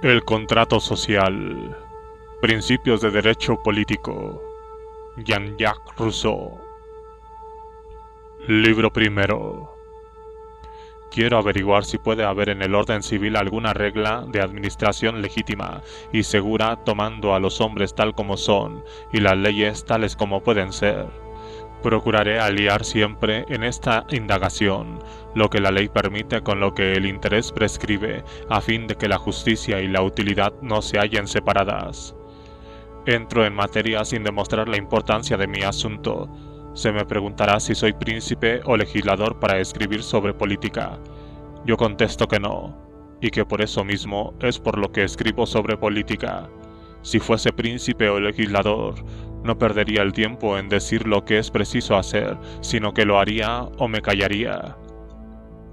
El contrato social. Principios de derecho político. Jean-Jacques Rousseau. Libro primero. Quiero averiguar si puede haber en el orden civil alguna regla de administración legítima y segura, tomando a los hombres tal como son y las leyes tales como pueden ser. Procuraré aliar siempre en esta indagación lo que la ley permite con lo que el interés prescribe, a fin de que la justicia y la utilidad no se hallen separadas. Entro en materia sin demostrar la importancia de mi asunto. Se me preguntará si soy príncipe o legislador para escribir sobre política. Yo contesto que no, y que por eso mismo es por lo que escribo sobre política. Si fuese príncipe o legislador, no perdería el tiempo en decir lo que es preciso hacer, sino que lo haría o me callaría.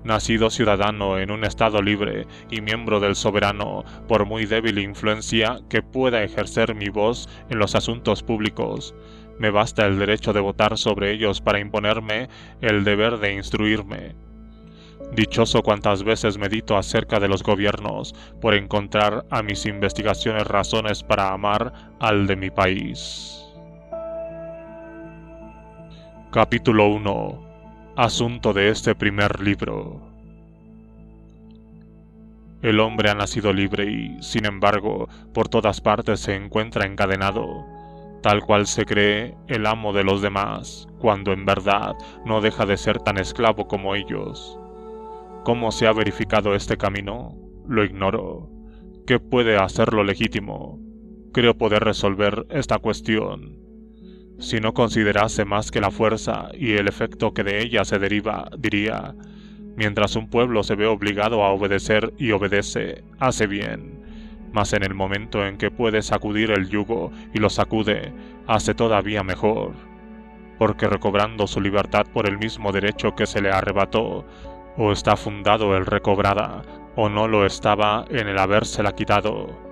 Nacido ciudadano en un estado libre y miembro del soberano, por muy débil influencia que pueda ejercer mi voz en los asuntos públicos, me basta el derecho de votar sobre ellos para imponerme el deber de instruirme. Dichoso cuantas veces medito acerca de los gobiernos, por encontrar a mis investigaciones razones para amar al de mi país. Capítulo 1. Asunto de este primer libro. El hombre ha nacido libre y, sin embargo, por todas partes se encuentra encadenado, tal cual se cree el amo de los demás, cuando en verdad no deja de ser tan esclavo como ellos. ¿Cómo se ha verificado este camino? Lo ignoro. ¿Qué puede hacerlo legítimo? Creo poder resolver esta cuestión. Si no considerase más que la fuerza y el efecto que de ella se deriva, diría: mientras un pueblo se ve obligado a obedecer y obedece, hace bien, mas en el momento en que puede sacudir el yugo y lo sacude, hace todavía mejor, porque recobrando su libertad por el mismo derecho que se le arrebató, o está fundado el recobrada, o no lo estaba en el habérsela quitado.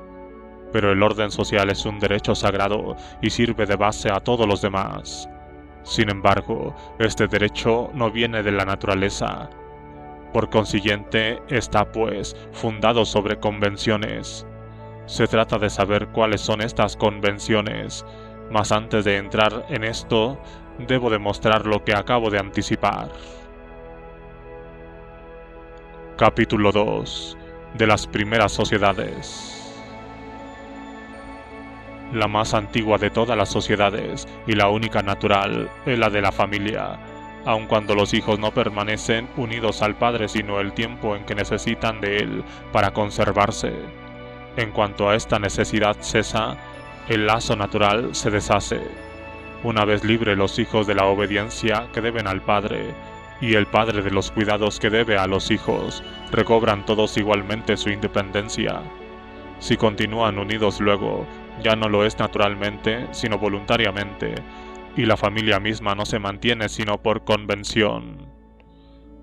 Pero el orden social es un derecho sagrado y sirve de base a todos los demás. Sin embargo, este derecho no viene de la naturaleza. Por consiguiente, está pues fundado sobre convenciones. Se trata de saber cuáles son estas convenciones, mas antes de entrar en esto, debo demostrar lo que acabo de anticipar. Capítulo 2. De las primeras sociedades. La más antigua de todas las sociedades y la única natural es la de la familia, aun cuando los hijos no permanecen unidos al padre sino el tiempo en que necesitan de él para conservarse. En cuanto a esta necesidad cesa, el lazo natural se deshace. Una vez libre los hijos de la obediencia que deben al padre, y el padre de los cuidados que debe a los hijos, recobran todos igualmente su independencia. Si continúan unidos luego, ya no lo es naturalmente, sino voluntariamente, y la familia misma no se mantiene sino por convención.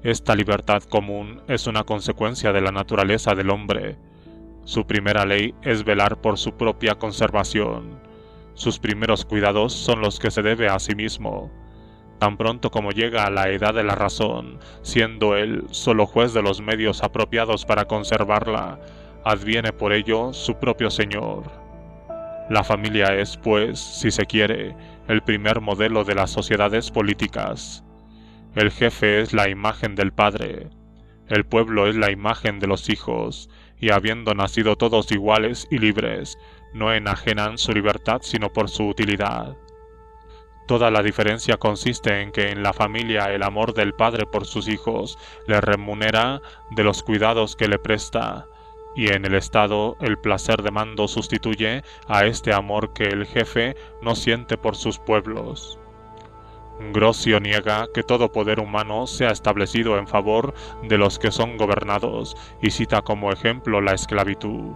Esta libertad común es una consecuencia de la naturaleza del hombre. Su primera ley es velar por su propia conservación. Sus primeros cuidados son los que se debe a sí mismo. Tan pronto como llega a la edad de la razón, siendo él solo juez de los medios apropiados para conservarla, adviene por ello su propio señor. La familia es, pues, si se quiere, el primer modelo de las sociedades políticas. El jefe es la imagen del padre, el pueblo es la imagen de los hijos, y habiendo nacido todos iguales y libres, no enajenan su libertad sino por su utilidad. Toda la diferencia consiste en que en la familia el amor del padre por sus hijos le remunera de los cuidados que le presta, y en el Estado el placer de mando sustituye a este amor que el jefe no siente por sus pueblos. Grocio niega que todo poder humano sea establecido en favor de los que son gobernados y cita como ejemplo la esclavitud.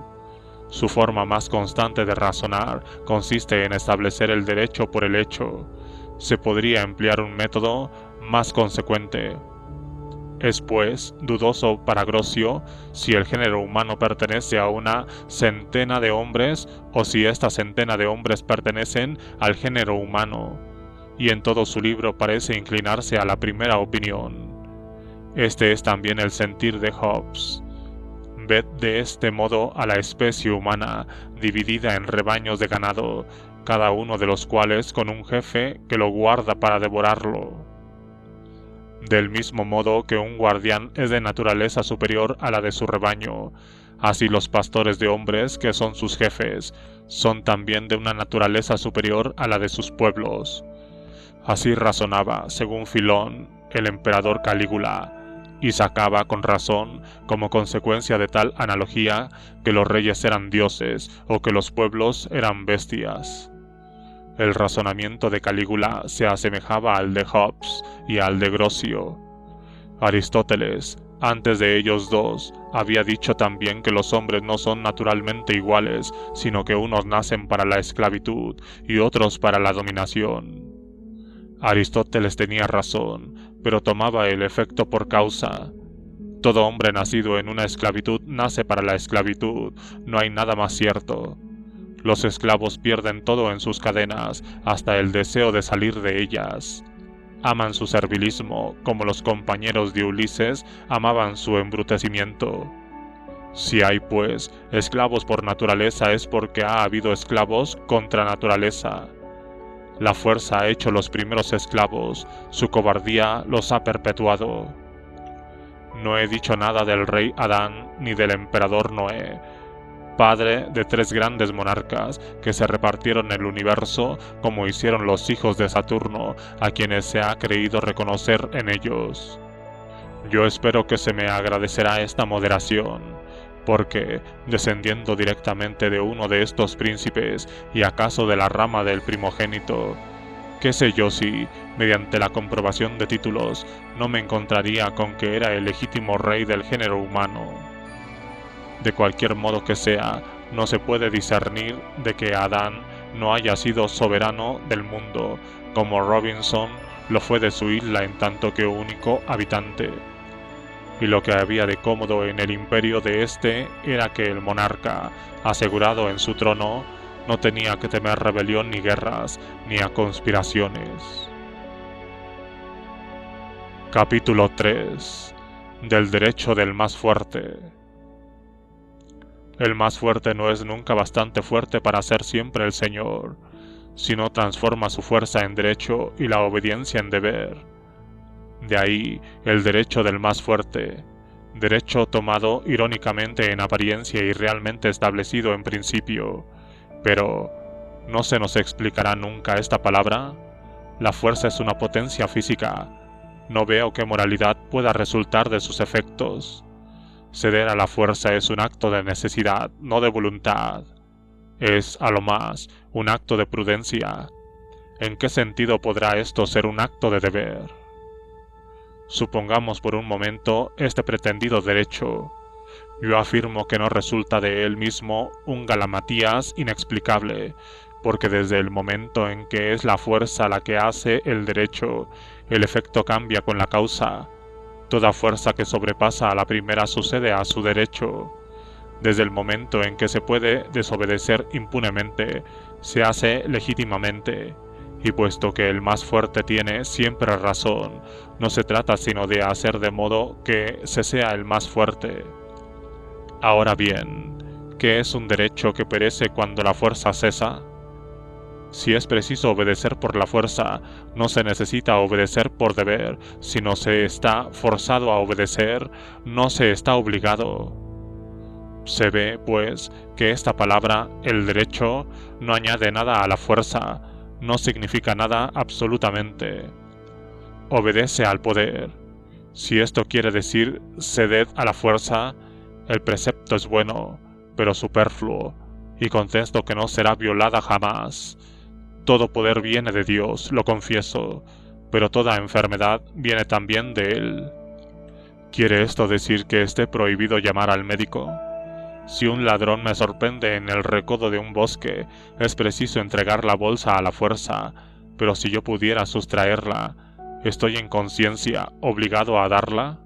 Su forma más constante de razonar consiste en establecer el derecho por el hecho. Se podría emplear un método más consecuente. Es pues dudoso para Grocio si el género humano pertenece a una centena de hombres o si esta centena de hombres pertenecen al género humano, y en todo su libro parece inclinarse a la primera opinión. Este es también el sentir de Hobbes. Ved de este modo a la especie humana dividida en rebaños de ganado, cada uno de los cuales con un jefe que lo guarda para devorarlo. Del mismo modo que un guardián es de naturaleza superior a la de su rebaño, así los pastores de hombres, que son sus jefes, son también de una naturaleza superior a la de sus pueblos. Así razonaba, según Filón, el emperador Calígula, y sacaba con razón, como consecuencia de tal analogía, que los reyes eran dioses o que los pueblos eran bestias. El razonamiento de Calígula se asemejaba al de Hobbes y al de Grocio. Aristóteles, antes de ellos dos, había dicho también que los hombres no son naturalmente iguales, sino que unos nacen para la esclavitud y otros para la dominación. Aristóteles tenía razón, pero tomaba el efecto por causa. Todo hombre nacido en una esclavitud nace para la esclavitud, no hay nada más cierto. Los esclavos pierden todo en sus cadenas, hasta el deseo de salir de ellas. Aman su servilismo, como los compañeros de Ulises amaban su embrutecimiento. Si hay, pues, esclavos por naturaleza, es porque ha habido esclavos contra naturaleza. La fuerza ha hecho los primeros esclavos, su cobardía los ha perpetuado. No he dicho nada del rey Adán ni del emperador Noé, padre de 3 grandes monarcas que se repartieron el universo como hicieron los hijos de Saturno, a quienes se ha creído reconocer en ellos. Yo espero que se me agradecerá esta moderación, porque, descendiendo directamente de uno de estos príncipes y acaso de la rama del primogénito, qué sé yo si, mediante la comprobación de títulos, no me encontraría con que era el legítimo rey del género humano. De cualquier modo que sea, no se puede discernir de que Adán no haya sido soberano del mundo, como Robinson lo fue de su isla en tanto que único habitante. Y lo que había de cómodo en el imperio de éste era que el monarca, asegurado en su trono, no tenía que temer rebelión ni guerras, ni a conspiraciones. Capítulo 3. Del derecho del más fuerte. El más fuerte no es nunca bastante fuerte para ser siempre el señor, sino transforma su fuerza en derecho y la obediencia en deber. De ahí el derecho del más fuerte, derecho tomado irónicamente en apariencia y realmente establecido en principio. Pero, ¿no se nos explicará nunca esta palabra? La fuerza es una potencia física. No veo qué moralidad pueda resultar de sus efectos. Ceder a la fuerza es un acto de necesidad, no de voluntad. Es, a lo más, un acto de prudencia. ¿En qué sentido podrá esto ser un acto de deber? Supongamos por un momento este pretendido derecho. Yo afirmo que no resulta de él mismo un galamatías inexplicable, porque desde el momento en que es la fuerza la que hace el derecho, el efecto cambia con la causa. Toda fuerza que sobrepasa a la primera sucede a su derecho. Desde el momento en que se puede desobedecer impunemente, se hace legítimamente. Y puesto que el más fuerte tiene siempre razón, no se trata sino de hacer de modo que se sea el más fuerte. Ahora bien, ¿qué es un derecho que perece cuando la fuerza cesa? Si es preciso obedecer por la fuerza, no se necesita obedecer por deber, sino se está forzado a obedecer, no se está obligado. Se ve, pues, que esta palabra, el derecho, no añade nada a la fuerza, no significa nada absolutamente. Obedece al poder. Si esto quiere decir ceded a la fuerza, el precepto es bueno, pero superfluo, y contesto que no será violada jamás. Todo poder viene de Dios, lo confieso, pero toda enfermedad viene también de Él. ¿Quiere esto decir que esté prohibido llamar al médico? Si un ladrón me sorprende en el recodo de un bosque, es preciso entregar la bolsa a la fuerza, pero si yo pudiera sustraerla, ¿estoy en conciencia obligado a darla?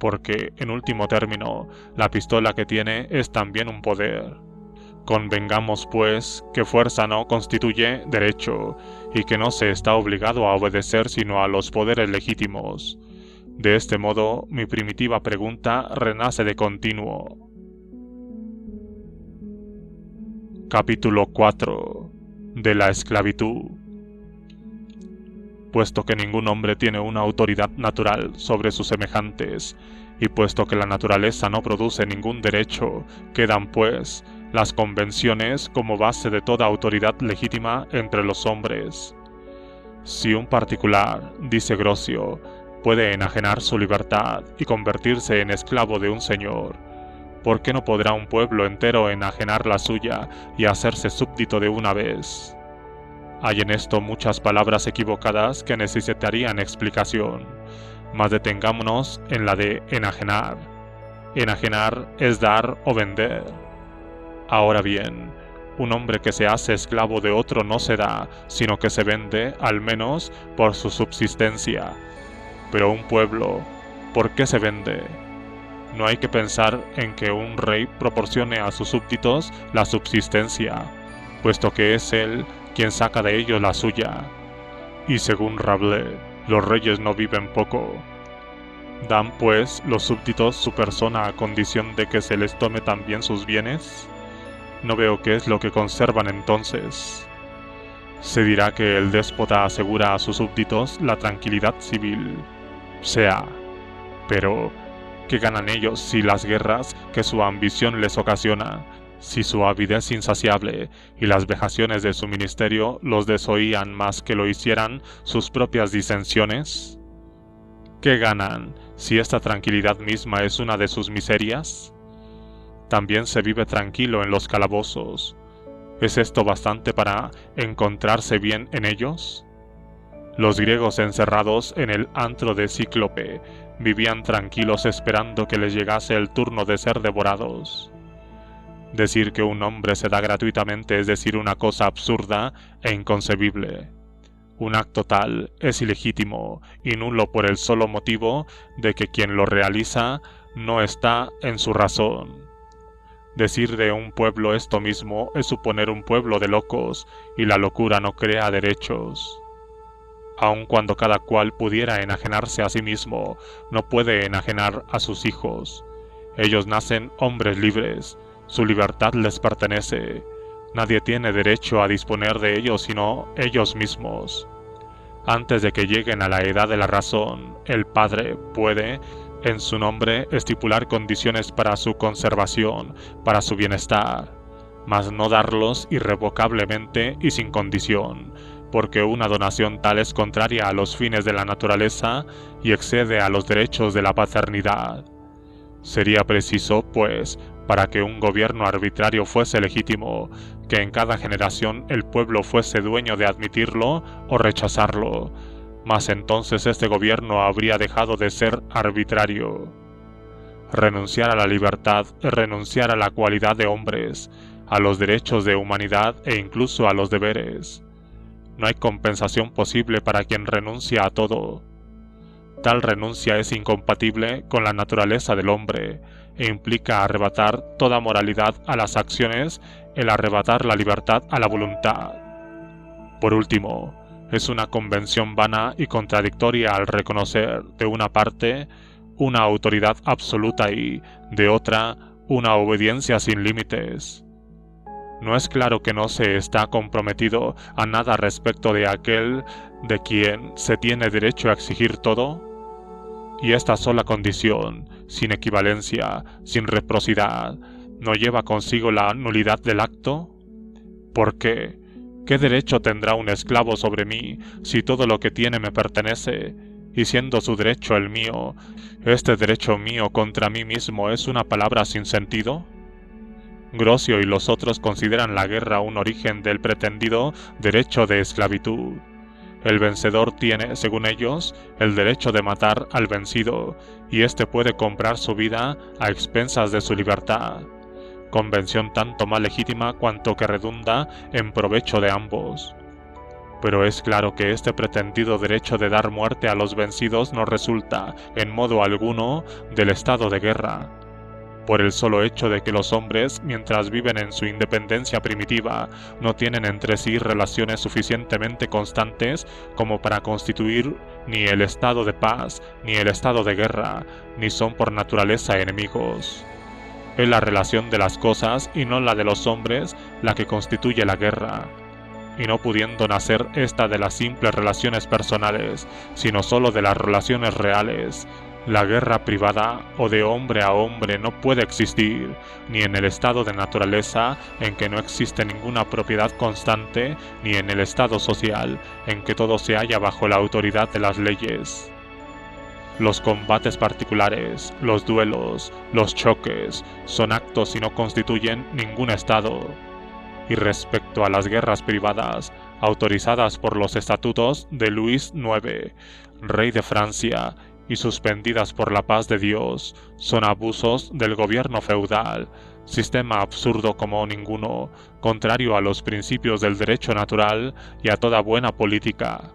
Porque, en último término, la pistola que tiene es también un poder. Convengamos, pues, que fuerza no constituye derecho, y que no se está obligado a obedecer sino a los poderes legítimos. De este modo, mi primitiva pregunta renace de continuo. Capítulo 4 de la esclavitud. Puesto que ningún hombre tiene una autoridad natural sobre sus semejantes, y puesto que la naturaleza no produce ningún derecho, quedan pues las convenciones como base de toda autoridad legítima entre los hombres. Si un particular, dice Grocio, puede enajenar su libertad y convertirse en esclavo de un señor, ¿por qué no podrá un pueblo entero enajenar la suya y hacerse súbdito de una vez? Hay en esto muchas palabras equivocadas que necesitarían explicación, mas detengámonos en la de enajenar. Enajenar es dar o vender. Ahora bien, un hombre que se hace esclavo de otro no se da, sino que se vende, al menos, por su subsistencia. Pero un pueblo, ¿por qué se vende? No hay que pensar en que un rey proporcione a sus súbditos la subsistencia, puesto que es él quien saca de ellos la suya. Y según Rabelais, los reyes no viven poco. ¿Dan pues los súbditos su persona a condición de que se les tome también sus bienes? No veo qué es lo que conservan entonces. Se dirá que el déspota asegura a sus súbditos la tranquilidad civil. Sea, pero ¿qué ganan ellos si las guerras que su ambición les ocasiona, si su avidez insaciable y las vejaciones de su ministerio los desoían más que lo hicieran sus propias disensiones? ¿Qué ganan si esta tranquilidad misma es una de sus miserias? También se vive tranquilo en los calabozos. ¿Es esto bastante para encontrarse bien en ellos? Los griegos encerrados en el antro de Cíclope vivían tranquilos esperando que les llegase el turno de ser devorados. Decir que un hombre se da gratuitamente es decir una cosa absurda e inconcebible. Un acto tal es ilegítimo y nulo por el solo motivo de que quien lo realiza no está en su razón. Decir de un pueblo esto mismo es suponer un pueblo de locos, y la locura no crea derechos. Aun cuando cada cual pudiera enajenarse a sí mismo, no puede enajenar a sus hijos. Ellos nacen hombres libres, su libertad les pertenece. Nadie tiene derecho a disponer de ellos sino ellos mismos. Antes de que lleguen a la edad de la razón, el padre puede, en su nombre, estipular condiciones para su conservación, para su bienestar, mas no darlos irrevocablemente y sin condición, porque una donación tal es contraria a los fines de la naturaleza y excede a los derechos de la paternidad. Sería preciso, pues, para que un gobierno arbitrario fuese legítimo, que en cada generación el pueblo fuese dueño de admitirlo o rechazarlo, mas entonces este gobierno habría dejado de ser arbitrario. Renunciar a la libertad es renunciar a la cualidad de hombres, a los derechos de humanidad e incluso a los deberes. No hay compensación posible para quien renuncia a todo. Tal renuncia es incompatible con la naturaleza del hombre e implica arrebatar toda moralidad a las acciones, el arrebatar la libertad a la voluntad. Por último, es una convención vana y contradictoria al reconocer, de una parte, una autoridad absoluta y, de otra, una obediencia sin límites. ¿No es claro que no se está comprometido a nada respecto de aquel de quien se tiene derecho a exigir todo? Y esta sola condición, sin equivalencia, sin reciprocidad, ¿no lleva consigo la nulidad del acto? ¿Por qué? ¿Qué derecho tendrá un esclavo sobre mí si todo lo que tiene me pertenece, y siendo su derecho el mío, este derecho mío contra mí mismo es una palabra sin sentido? Grocio y los otros consideran la guerra un origen del pretendido derecho de esclavitud. El vencedor tiene, según ellos, el derecho de matar al vencido, y éste puede comprar su vida a expensas de su libertad. Convención tanto más legítima cuanto que redunda en provecho de ambos. Pero es claro que este pretendido derecho de dar muerte a los vencidos no resulta, en modo alguno, del estado de guerra. Por el solo hecho de que los hombres, mientras viven en su independencia primitiva, no tienen entre sí relaciones suficientemente constantes como para constituir ni el estado de paz ni el estado de guerra, ni son por naturaleza enemigos. Es la relación de las cosas y no la de los hombres la que constituye la guerra. Y no pudiendo nacer esta de las simples relaciones personales, sino solo de las relaciones reales, la guerra privada o de hombre a hombre no puede existir, ni en el estado de naturaleza en que no existe ninguna propiedad constante, ni en el estado social en que todo se halla bajo la autoridad de las leyes. Los combates particulares, los duelos, los choques, son actos y no constituyen ningún estado. Y respecto a las guerras privadas, autorizadas por los estatutos de Luis IX, rey de Francia, y suspendidas por la paz de Dios, son abusos del gobierno feudal, sistema absurdo como ninguno, contrario a los principios del derecho natural y a toda buena política.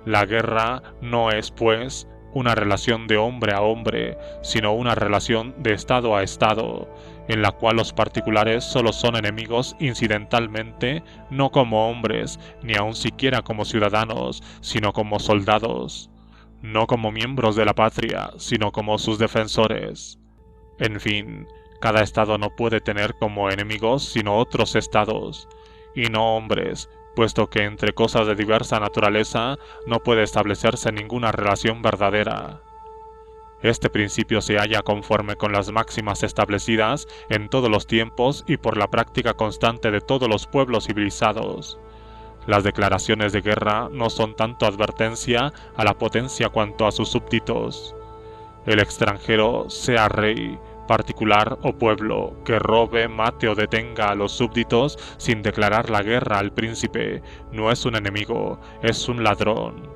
La guerra no es, pues, una relación de hombre a hombre, sino una relación de estado a estado, en la cual los particulares solo son enemigos incidentalmente, no como hombres, ni aun siquiera como ciudadanos, sino como soldados. No como miembros de la patria, sino como sus defensores. En fin, cada estado no puede tener como enemigos sino otros estados, y no hombres, puesto que entre cosas de diversa naturaleza no puede establecerse ninguna relación verdadera. Este principio se halla conforme con las máximas establecidas en todos los tiempos y por la práctica constante de todos los pueblos civilizados. Las declaraciones de guerra no son tanto advertencia a la potencia cuanto a sus súbditos. El extranjero, sea rey, particular o pueblo, que robe, mate o detenga a los súbditos sin declarar la guerra al príncipe, no es un enemigo, es un ladrón.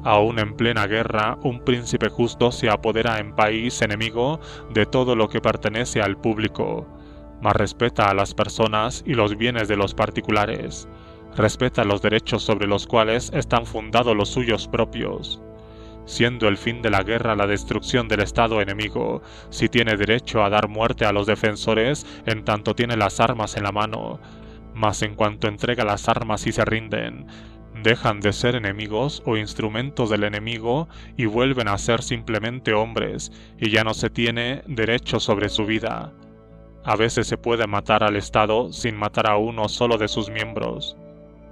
Aún en plena guerra, un príncipe justo se apodera en país enemigo de todo lo que pertenece al público, mas respeta a las personas y los bienes de los particulares. Respeta los derechos sobre los cuales están fundados los suyos propios. Siendo el fin de la guerra la destrucción del estado enemigo, si tiene derecho a dar muerte a los defensores en tanto tiene las armas en la mano, mas en cuanto entrega las armas y se rinden, dejan de ser enemigos o instrumentos del enemigo y vuelven a ser simplemente hombres, y ya no se tiene derecho sobre su vida. A veces se puede matar al Estado sin matar a uno solo de sus miembros.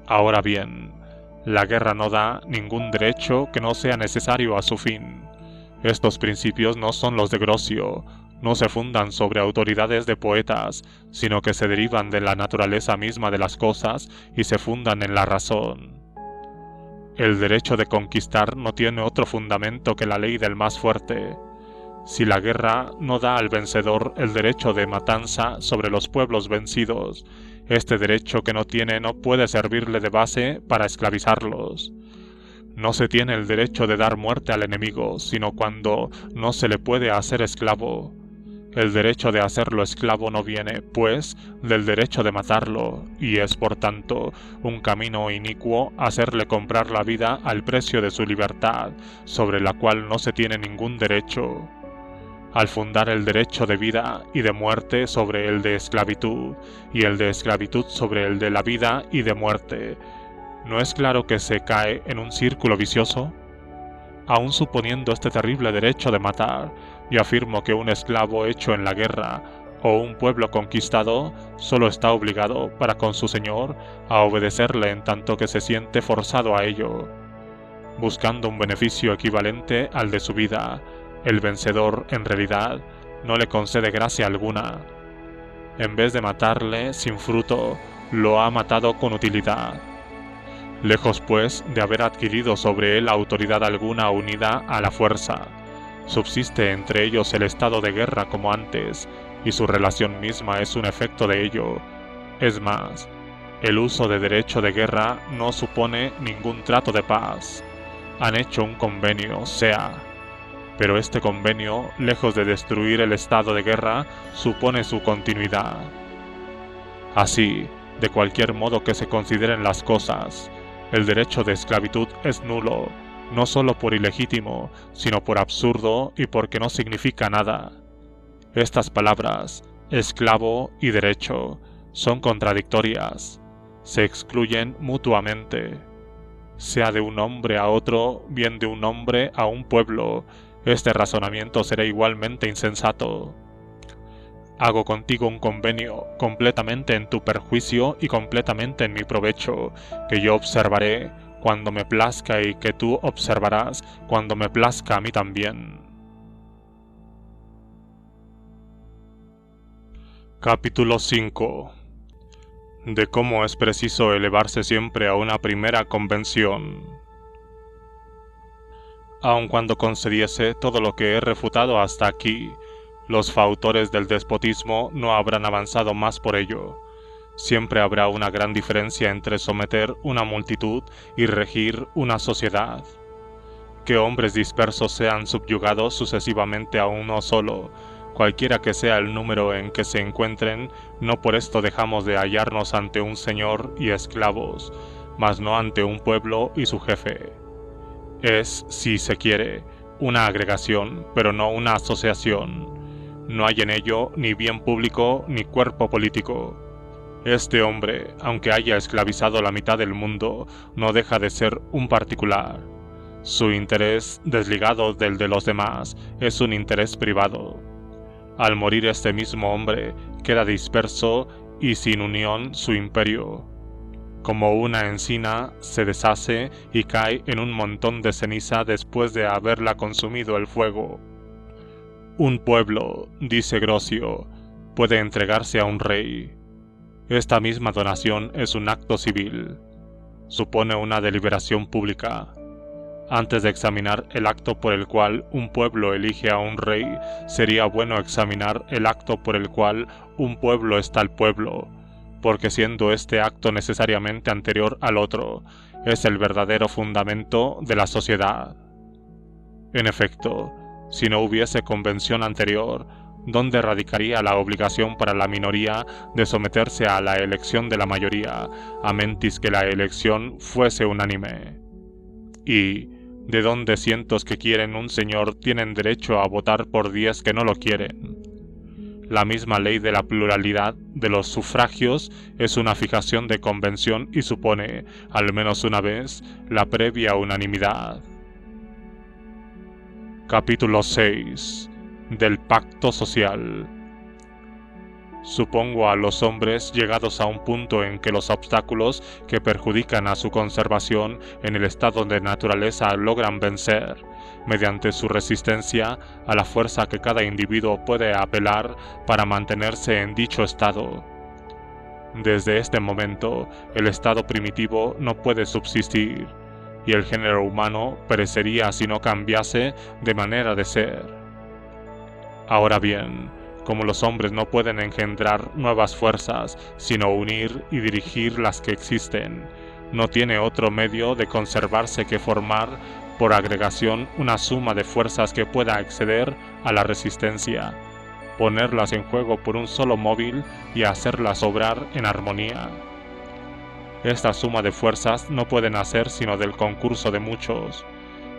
Ahora bien, la guerra no da ningún derecho que no sea necesario a su fin. Estos principios no son los de Grocio, no se fundan sobre autoridades de poetas, sino que se derivan de la naturaleza misma de las cosas y se fundan en la razón. El derecho de conquistar no tiene otro fundamento que la ley del más fuerte. Si la guerra no da al vencedor el derecho de matanza sobre los pueblos vencidos, este derecho que no tiene no puede servirle de base para esclavizarlos. No se tiene el derecho de dar muerte al enemigo, sino cuando no se le puede hacer esclavo. El derecho de hacerlo esclavo no viene, pues, del derecho de matarlo, y es, por tanto, un camino inicuo hacerle comprar la vida al precio de su libertad, sobre la cual no se tiene ningún derecho. Al fundar el derecho de vida y de muerte sobre el de esclavitud, y el de esclavitud sobre el de la vida y de muerte, ¿no es claro que se cae en un círculo vicioso? Aun suponiendo este terrible derecho de matar, yo afirmo que un esclavo hecho en la guerra, o un pueblo conquistado, solo está obligado para con su señor a obedecerle en tanto que se siente forzado a ello, buscando un beneficio equivalente al de su vida. El vencedor, en realidad, no le concede gracia alguna. En vez de matarle sin fruto, lo ha matado con utilidad. Lejos, pues, de haber adquirido sobre él autoridad alguna unida a la fuerza, subsiste entre ellos el estado de guerra como antes, y su relación misma es un efecto de ello. Es más, el uso de derecho de guerra no supone ningún trato de paz. Han hecho un convenio, pero este convenio, lejos de destruir el estado de guerra, supone su continuidad. Así, de cualquier modo que se consideren las cosas, el derecho de esclavitud es nulo, no solo por ilegítimo, sino por absurdo y porque no significa nada. Estas palabras, esclavo y derecho, son contradictorias, se excluyen mutuamente. Sea de un hombre a otro, bien de un hombre a un pueblo, este razonamiento será igualmente insensato. Hago contigo un convenio, completamente en tu perjuicio y completamente en mi provecho, que yo observaré cuando me plazca y que tú observarás cuando me plazca a mí también. Capítulo 5. De cómo es preciso elevarse siempre a una primera convención. Aun cuando concediese todo lo que he refutado hasta aquí, los fautores del despotismo no habrán avanzado más por ello. Siempre habrá una gran diferencia entre someter una multitud y regir una sociedad. Que hombres dispersos sean subyugados sucesivamente a uno solo, cualquiera que sea el número en que se encuentren, no por esto dejamos de hallarnos ante un señor y esclavos, mas no ante un pueblo y su jefe. Es, si se quiere, una agregación, pero no una asociación. No hay en ello ni bien público ni cuerpo político. Este hombre, aunque haya esclavizado la mitad del mundo, no deja de ser un particular. Su interés, desligado del de los demás, es un interés privado. Al morir este mismo hombre, queda disperso y sin unión su imperio. Como una encina, se deshace y cae en un montón de ceniza después de haberla consumido el fuego. Un pueblo, dice Grocio, puede entregarse a un rey. Esta misma donación es un acto civil. Supone una deliberación pública. Antes de examinar el acto por el cual un pueblo elige a un rey, sería bueno examinar el acto por el cual un pueblo está al pueblo, porque siendo este acto necesariamente anterior al otro, es el verdadero fundamento de la sociedad. En efecto, si no hubiese convención anterior, ¿dónde radicaría la obligación para la minoría de someterse a la elección de la mayoría, a mentis que la elección fuese unánime? ¿Y de dónde cientos que quieren un señor tienen derecho a votar por 10 que no lo quieren? La misma ley de la pluralidad de los sufragios es una fijación de convención y supone, al menos una vez, la previa unanimidad. Capítulo 6. Del pacto social. Supongo a los hombres llegados a un punto en que los obstáculos que perjudican a su conservación en el estado de naturaleza logran vencer, mediante su resistencia, a la fuerza que cada individuo puede apelar para mantenerse en dicho estado. Desde este momento, el estado primitivo no puede subsistir, y el género humano perecería si no cambiase de manera de ser. Ahora bien, como los hombres no pueden engendrar nuevas fuerzas, sino unir y dirigir las que existen, no tiene otro medio de conservarse que formar por agregación una suma de fuerzas que pueda exceder a la resistencia, ponerlas en juego por un solo móvil y hacerlas obrar en armonía. Esta suma de fuerzas no puede nacer sino del concurso de muchos,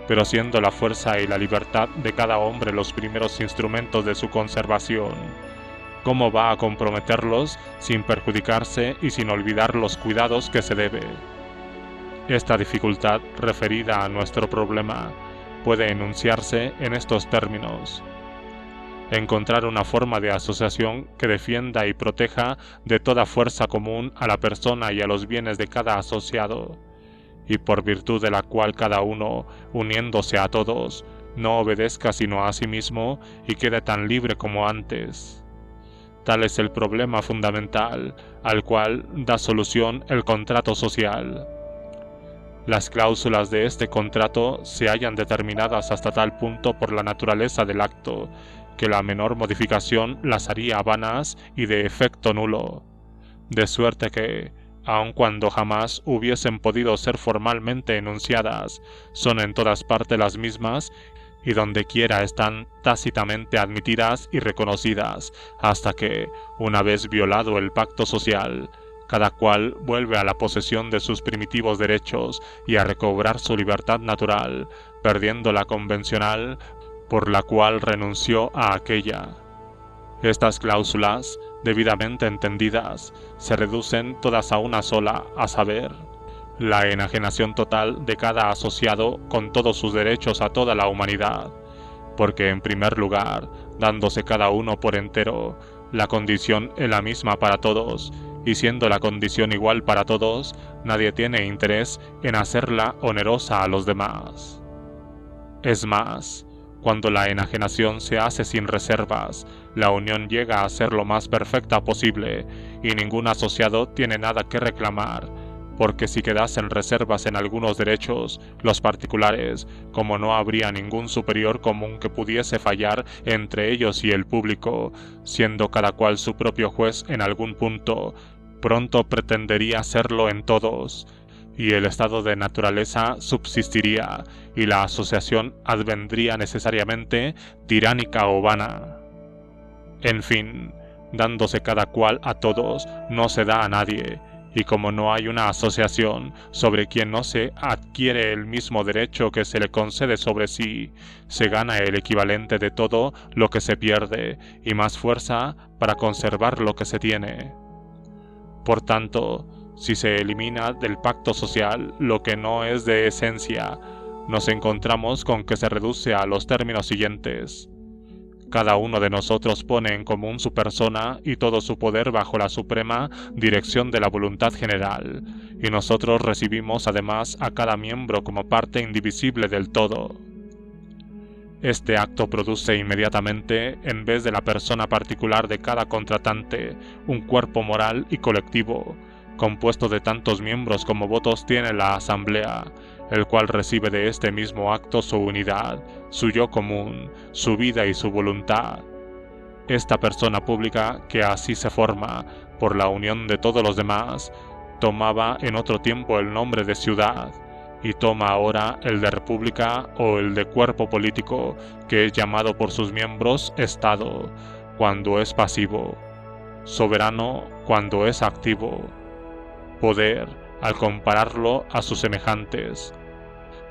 pero siendo la fuerza y la libertad de cada hombre los primeros instrumentos de su conservación, ¿cómo va a comprometerlos sin perjudicarse y sin olvidar los cuidados que se debe? Esta dificultad referida a nuestro problema puede enunciarse en estos términos: encontrar una forma de asociación que defienda y proteja de toda fuerza común a la persona y a los bienes de cada asociado, y por virtud de la cual cada uno, uniéndose a todos, no obedezca sino a sí mismo y quede tan libre como antes. Tal es el problema fundamental, al cual da solución el contrato social. Las cláusulas de este contrato se hallan determinadas hasta tal punto por la naturaleza del acto, que la menor modificación las haría vanas y de efecto nulo, de suerte que, aun cuando jamás hubiesen podido ser formalmente enunciadas, son en todas partes las mismas, y donde quiera están tácitamente admitidas y reconocidas, hasta que, una vez violado el pacto social, cada cual vuelve a la posesión de sus primitivos derechos y a recobrar su libertad natural, perdiendo la convencional por la cual renunció a aquella. Estas cláusulas, debidamente entendidas, se reducen todas a una sola, a saber, la enajenación total de cada asociado con todos sus derechos a toda la humanidad, porque en primer lugar, dándose cada uno por entero, La condición es la misma para todos, y siendo la condición igual para todos, nadie tiene interés en hacerla onerosa a los demás. Es más, cuando la enajenación se hace sin reservas, la unión llega a ser lo más perfecta posible, y ningún asociado tiene nada que reclamar, porque si quedasen reservas en algunos derechos, los particulares, como no habría ningún superior común que pudiese fallar entre ellos y el público, siendo cada cual su propio juez en algún punto, pronto pretendería serlo en todos, y el estado de naturaleza subsistiría, y la asociación advendría necesariamente tiránica o vana. En fin, dándose cada cual a todos, no se da a nadie, y como no hay una asociación sobre quien no se adquiere el mismo derecho que se le concede sobre sí, se gana el equivalente de todo lo que se pierde, y más fuerza para conservar lo que se tiene. Por tanto, si se elimina del pacto social lo que no es de esencia, nos encontramos con que se reduce a los términos siguientes. Cada uno de nosotros pone en común su persona y todo su poder bajo la suprema dirección de la voluntad general, y nosotros recibimos además a cada miembro como parte indivisible del todo. Este acto produce inmediatamente, en vez de la persona particular de cada contratante, un cuerpo moral y colectivo, compuesto de tantos miembros como votos tiene la asamblea, el cual recibe de este mismo acto su unidad, su yo común, su vida y su voluntad. Esta persona pública, que así se forma, por la unión de todos los demás, tomaba en otro tiempo el nombre de ciudad, y toma ahora el de república o el de cuerpo político, que es llamado por sus miembros Estado, cuando es pasivo, soberano cuando es activo, poder al compararlo a sus semejantes.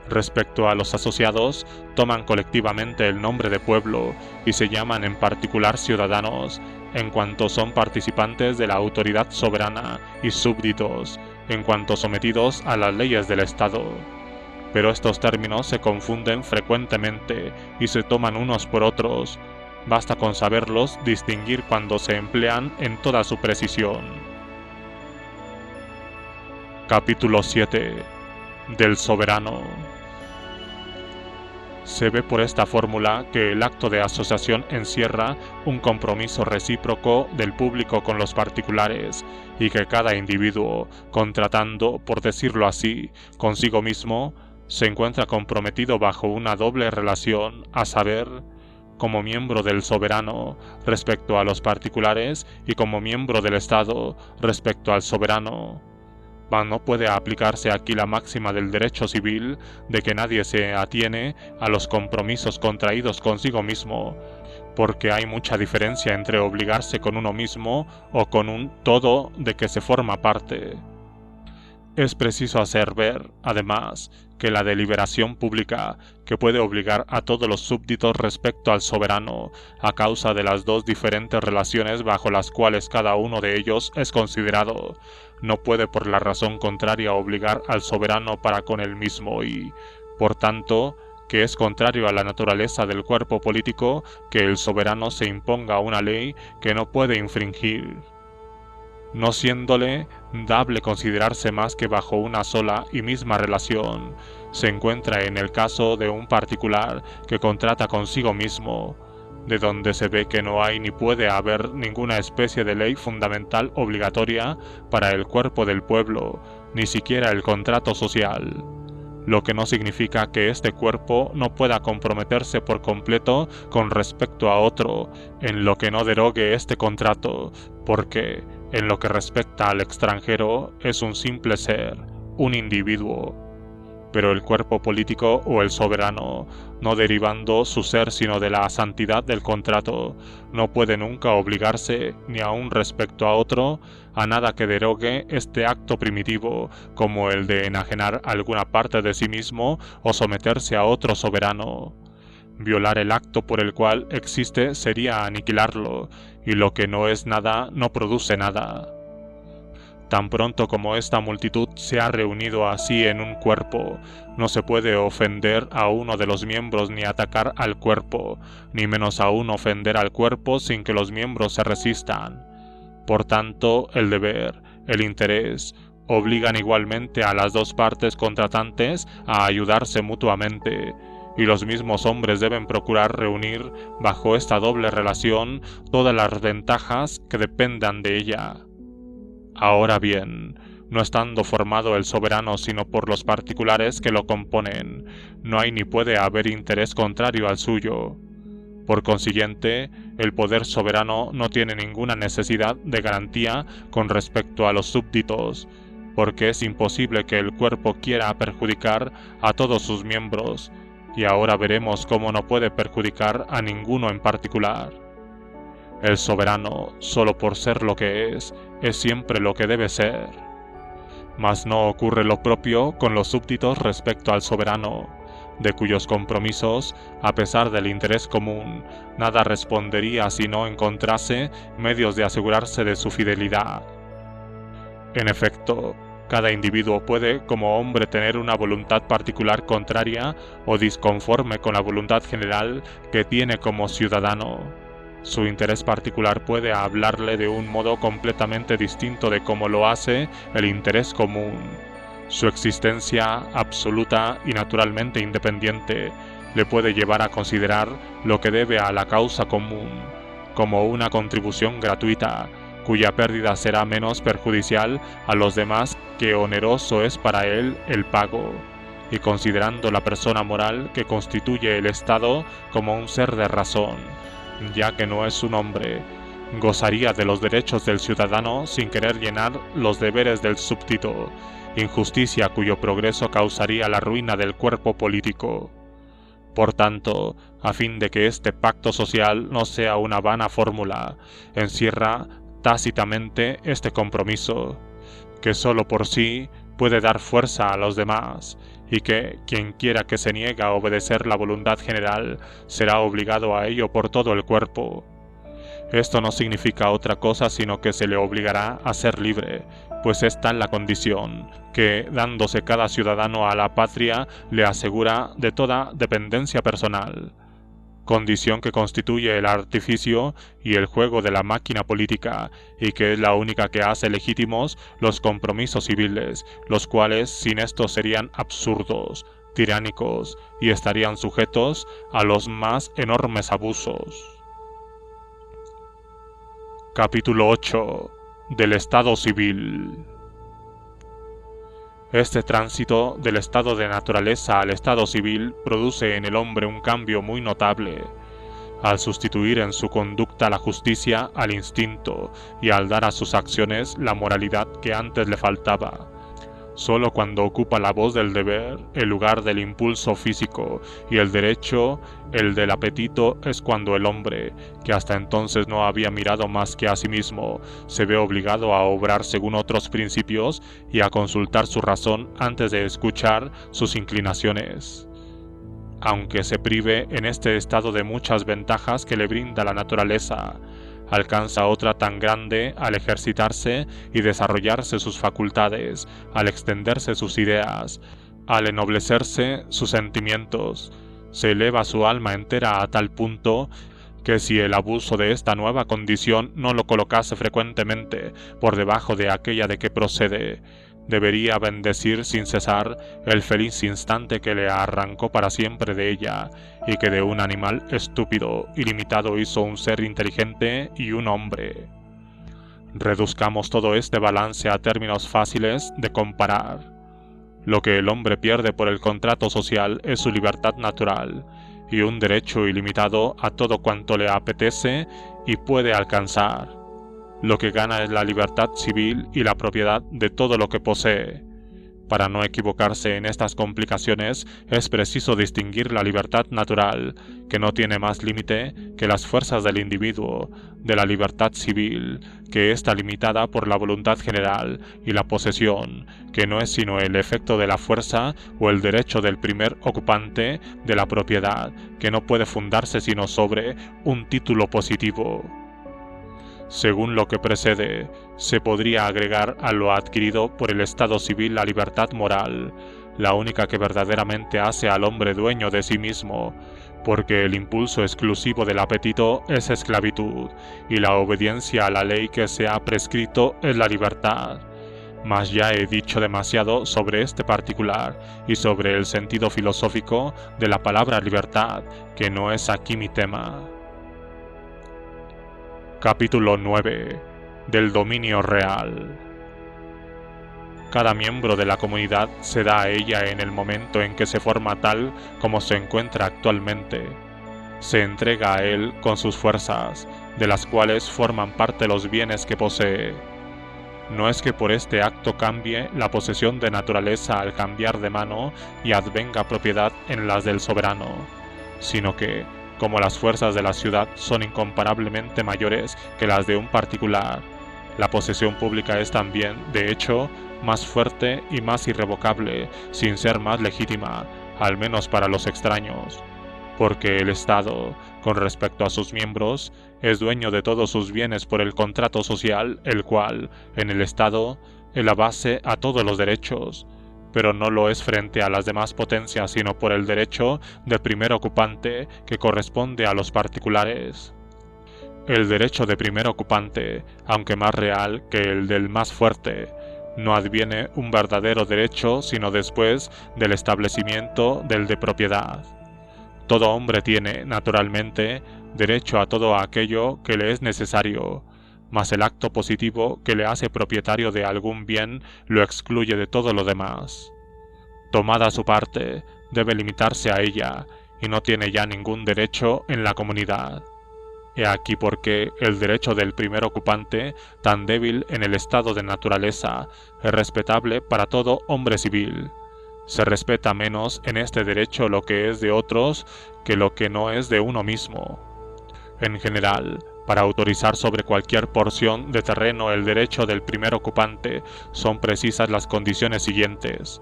Respecto a los asociados, toman colectivamente el nombre de pueblo y se llaman en particular ciudadanos, en cuanto son participantes de la autoridad soberana, y súbditos, en cuanto sometidos a las leyes del Estado. Pero estos términos se confunden frecuentemente y se toman unos por otros. Basta con saberlos distinguir cuando se emplean en toda su precisión. Capítulo 7. Del soberano. Se ve por esta fórmula que el acto de asociación encierra un compromiso recíproco del público con los particulares, y que cada individuo, contratando, por decirlo así, consigo mismo, se encuentra comprometido bajo una doble relación, a saber, como miembro del soberano respecto a los particulares y como miembro del Estado respecto al soberano. No puede aplicarse aquí la máxima del derecho civil de que nadie se atiene a los compromisos contraídos consigo mismo, porque hay mucha diferencia entre obligarse con uno mismo o con un todo de que se forma parte. Es preciso hacer ver, además, que la deliberación pública, que puede obligar a todos los súbditos respecto al soberano, a causa de las dos diferentes relaciones bajo las cuales cada uno de ellos es considerado, no puede por la razón contraria obligar al soberano para con él mismo y, por tanto, que es contrario a la naturaleza del cuerpo político que el soberano se imponga una ley que no puede infringir, no siéndole dable considerarse más que bajo una sola y misma relación, se encuentra en el caso de un particular que contrata consigo mismo, de donde se ve que no hay ni puede haber ninguna especie de ley fundamental obligatoria para el cuerpo del pueblo, ni siquiera el contrato social, lo que no significa que este cuerpo no pueda comprometerse por completo con respecto a otro, en lo que no derogue este contrato, porque, en lo que respecta al extranjero, es un simple ser, un individuo. Pero el cuerpo político o el soberano, no derivando su ser sino de la santidad del contrato, no puede nunca obligarse, ni aun respecto a otro, a nada que derogue este acto primitivo, como el de enajenar alguna parte de sí mismo o someterse a otro soberano. Violar el acto por el cual existe sería aniquilarlo, y lo que no es nada no produce nada. Tan pronto como esta multitud se ha reunido así en un cuerpo, no se puede ofender a uno de los miembros ni atacar al cuerpo, ni menos aún ofender al cuerpo sin que los miembros se resistan. Por tanto, el deber, el interés, obligan igualmente a las dos partes contratantes a ayudarse mutuamente, y los mismos hombres deben procurar reunir bajo esta doble relación todas las ventajas que dependan de ella. Ahora bien, no estando formado el soberano sino por los particulares que lo componen, no hay ni puede haber interés contrario al suyo. Por consiguiente, el poder soberano no tiene ninguna necesidad de garantía con respecto a los súbditos, porque es imposible que el cuerpo quiera perjudicar a todos sus miembros, y ahora veremos cómo no puede perjudicar a ninguno en particular. El soberano, solo por ser lo que es siempre lo que debe ser. Mas no ocurre lo propio con los súbditos respecto al soberano, de cuyos compromisos, a pesar del interés común, nada respondería si no encontrase medios de asegurarse de su fidelidad. En efecto, cada individuo puede como hombre tener una voluntad particular contraria o disconforme con la voluntad general que tiene como ciudadano. Su interés particular puede hablarle de un modo completamente distinto de como lo hace el interés común. Su existencia absoluta y naturalmente independiente le puede llevar a considerar lo que debe a la causa común como una contribución gratuita, cuya pérdida será menos perjudicial a los demás que oneroso es para él el pago, y considerando la persona moral que constituye el Estado como un ser de razón, ya que no es un hombre, gozaría de los derechos del ciudadano sin querer llenar los deberes del súbdito, injusticia cuyo progreso causaría la ruina del cuerpo político. Por tanto, a fin de que este pacto social no sea una vana fórmula, encierra tácitamente este compromiso, que solo por sí puede dar fuerza a los demás, y que quien quiera que se niegue a obedecer la voluntad general será obligado a ello por todo el cuerpo. Esto no significa otra cosa sino que se le obligará a ser libre, pues es tal la condición que, dándose cada ciudadano a la patria, le asegura de toda dependencia personal, condición que constituye el artificio y el juego de la máquina política, y que es la única que hace legítimos los compromisos civiles, los cuales sin esto serían absurdos, tiránicos, y estarían sujetos a los más enormes abusos. Capítulo 8. Del Estado Civil. Este tránsito del estado de naturaleza al estado civil produce en el hombre un cambio muy notable, al sustituir en su conducta la justicia al instinto y al dar a sus acciones la moralidad que antes le faltaba. Solo cuando ocupa la voz del deber el lugar del impulso físico y el derecho el del apetito es cuando el hombre, que hasta entonces no había mirado más que a sí mismo, se ve obligado a obrar según otros principios y a consultar su razón antes de escuchar sus inclinaciones. Aunque se prive en este estado de muchas ventajas que le brinda la naturaleza, alcanza otra tan grande al ejercitarse y desarrollarse sus facultades, al extenderse sus ideas, al ennoblecerse sus sentimientos. Se eleva su alma entera a tal punto que si el abuso de esta nueva condición no lo colocase frecuentemente por debajo de aquella de que procede, debería bendecir sin cesar el feliz instante que le arrancó para siempre de ella, y que de un animal estúpido y limitado hizo un ser inteligente y un hombre. Reduzcamos todo este balance a términos fáciles de comparar. Lo que el hombre pierde por el contrato social es su libertad natural, y un derecho ilimitado a todo cuanto le apetece y puede alcanzar. Lo que gana es la libertad civil y la propiedad de todo lo que posee. Para no equivocarse en estas complicaciones, es preciso distinguir la libertad natural, que no tiene más límite que las fuerzas del individuo, de la libertad civil, que está limitada por la voluntad general, y la posesión, que no es sino el efecto de la fuerza o el derecho del primer ocupante de la propiedad, que no puede fundarse sino sobre un título positivo. Según lo que precede, se podría agregar a lo adquirido por el Estado civil la libertad moral, la única que verdaderamente hace al hombre dueño de sí mismo, porque el impulso exclusivo del apetito es esclavitud, y la obediencia a la ley que se ha prescrito es la libertad. Mas ya he dicho demasiado sobre este particular y sobre el sentido filosófico de la palabra libertad, que no es aquí mi tema. Capítulo 9. Del dominio real. Cada miembro de la comunidad se da a ella en el momento en que se forma tal como se encuentra actualmente. Se entrega a él con sus fuerzas, de las cuales forman parte los bienes que posee. No es que por este acto cambie la posesión de naturaleza al cambiar de mano y advenga propiedad en las del soberano, sino que, como las fuerzas de la ciudad son incomparablemente mayores que las de un particular, la posesión pública es también, de hecho, más fuerte y más irrevocable, sin ser más legítima, al menos para los extraños, porque el Estado, con respecto a sus miembros, es dueño de todos sus bienes por el contrato social, el cual, en el Estado, es la base a todos los derechos, pero no lo es frente a las demás potencias, sino por el derecho de primer ocupante que corresponde a los particulares. El derecho de primer ocupante, aunque más real que el del más fuerte, no adviene un verdadero derecho sino después del establecimiento del de propiedad. Todo hombre tiene, naturalmente, derecho a todo aquello que le es necesario, mas el acto positivo que le hace propietario de algún bien lo excluye de todo lo demás. Tomada su parte, debe limitarse a ella, y no tiene ya ningún derecho en la comunidad. He aquí por qué el derecho del primer ocupante, tan débil en el estado de naturaleza, es respetable para todo hombre civil. Se respeta menos en este derecho lo que es de otros que lo que no es de uno mismo. En general, para autorizar sobre cualquier porción de terreno el derecho del primer ocupante, son precisas las condiciones siguientes.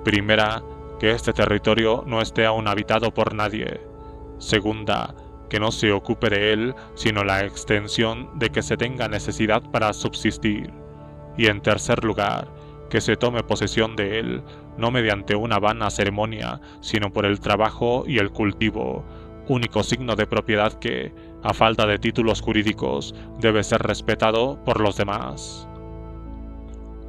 Primera, que este territorio no esté aún habitado por nadie. Segunda, que no se ocupe de él sino la extensión de que se tenga necesidad para subsistir. Y en tercer lugar, que se tome posesión de él, no mediante una vana ceremonia, sino por el trabajo y el cultivo, único signo de propiedad que, a falta de títulos jurídicos, debe ser respetado por los demás.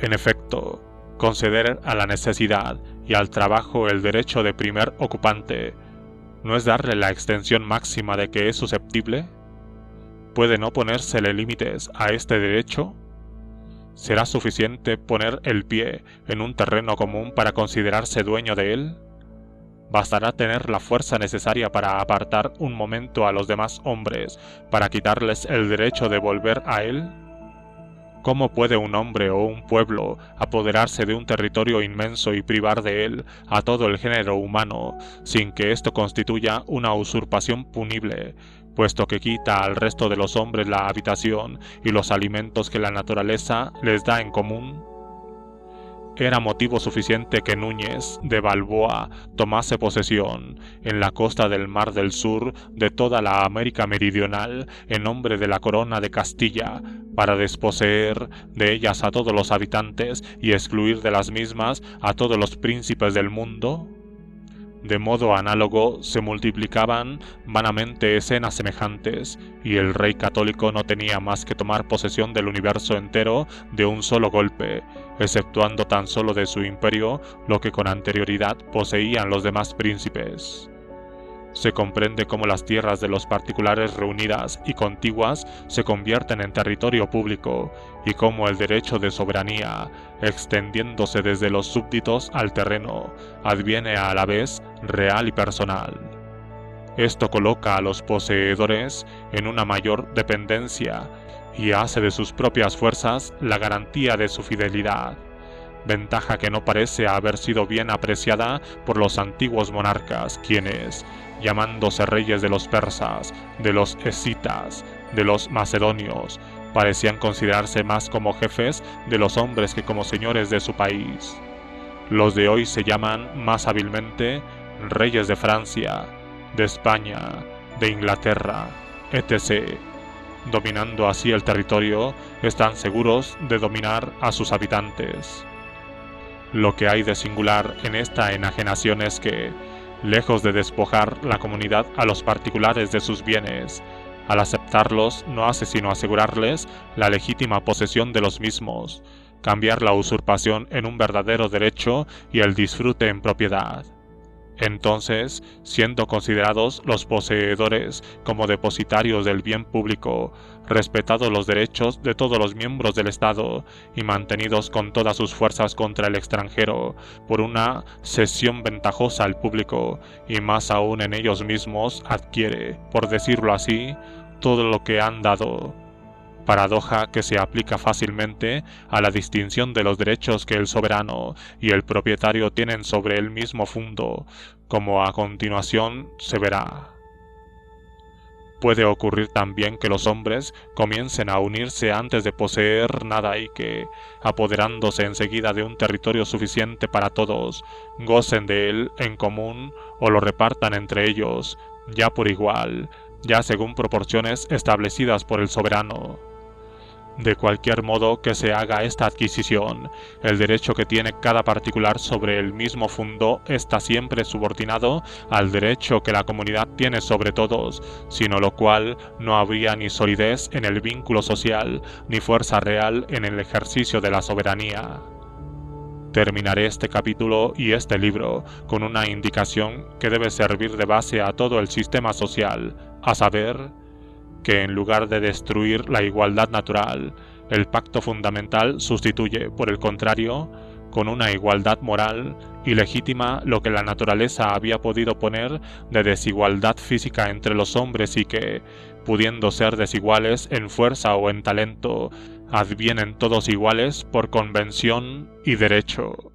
En efecto, conceder a la necesidad y al trabajo el derecho de primer ocupante, ¿no es darle la extensión máxima de que es susceptible? ¿Puede no ponérsele límites a este derecho? ¿Será suficiente poner el pie en un terreno común para considerarse dueño de él? ¿Bastará tener la fuerza necesaria para apartar un momento a los demás hombres, para quitarles el derecho de volver a él? ¿Cómo puede un hombre o un pueblo apoderarse de un territorio inmenso y privar de él a todo el género humano, sin que esto constituya una usurpación punible, puesto que quita al resto de los hombres la habitación y los alimentos que la naturaleza les da en común? Era motivo suficiente que Núñez de Balboa tomase posesión, en la costa del Mar del Sur, de toda la América Meridional, en nombre de la Corona de Castilla, para desposeer de ellas a todos los habitantes y excluir de las mismas a todos los príncipes del mundo. De modo análogo se multiplicaban vanamente escenas semejantes, y el rey católico no tenía más que tomar posesión del universo entero de un solo golpe, exceptuando tan solo de su imperio lo que con anterioridad poseían los demás príncipes. Se comprende cómo las tierras de los particulares reunidas y contiguas se convierten en territorio público, y cómo el derecho de soberanía, extendiéndose desde los súbditos al terreno, adviene a la vez real y personal. Esto coloca a los poseedores en una mayor dependencia y hace de sus propias fuerzas la garantía de su fidelidad, ventaja que no parece haber sido bien apreciada por los antiguos monarcas, quienes, llamándose reyes de los persas, de los escitas, de los macedonios, parecían considerarse más como jefes de los hombres que como señores de su país. Los de hoy se llaman más hábilmente reyes de Francia, de España, de Inglaterra, etc., dominando así el territorio, están seguros de dominar a sus habitantes. Lo que hay de singular en esta enajenación es que, lejos de despojar la comunidad a los particulares de sus bienes, al aceptarlos no hace sino asegurarles la legítima posesión de los mismos, cambiar la usurpación en un verdadero derecho y el disfrute en propiedad. Entonces, siendo considerados los poseedores como depositarios del bien público, respetados los derechos de todos los miembros del Estado y mantenidos con todas sus fuerzas contra el extranjero por una cesión ventajosa al público y más aún en ellos mismos adquiere, por decirlo así, todo lo que han dado. Paradoja que se aplica fácilmente a la distinción de los derechos que el soberano y el propietario tienen sobre el mismo fundo, como a continuación se verá. Puede ocurrir también que los hombres comiencen a unirse antes de poseer nada y que, apoderándose enseguida de un territorio suficiente para todos, gocen de él en común o lo repartan entre ellos, ya por igual, ya según proporciones establecidas por el soberano. De cualquier modo que se haga esta adquisición, el derecho que tiene cada particular sobre el mismo fundo está siempre subordinado al derecho que la comunidad tiene sobre todos, sino lo cual no habría ni solidez en el vínculo social, ni fuerza real en el ejercicio de la soberanía. Terminaré este capítulo y este libro con una indicación que debe servir de base a todo el sistema social, a saber, que en lugar de destruir la igualdad natural, el pacto fundamental sustituye, por el contrario, con una igualdad moral y legítima lo que la naturaleza había podido poner de desigualdad física entre los hombres y que, pudiendo ser desiguales en fuerza o en talento, advienen todos iguales por convención y derecho.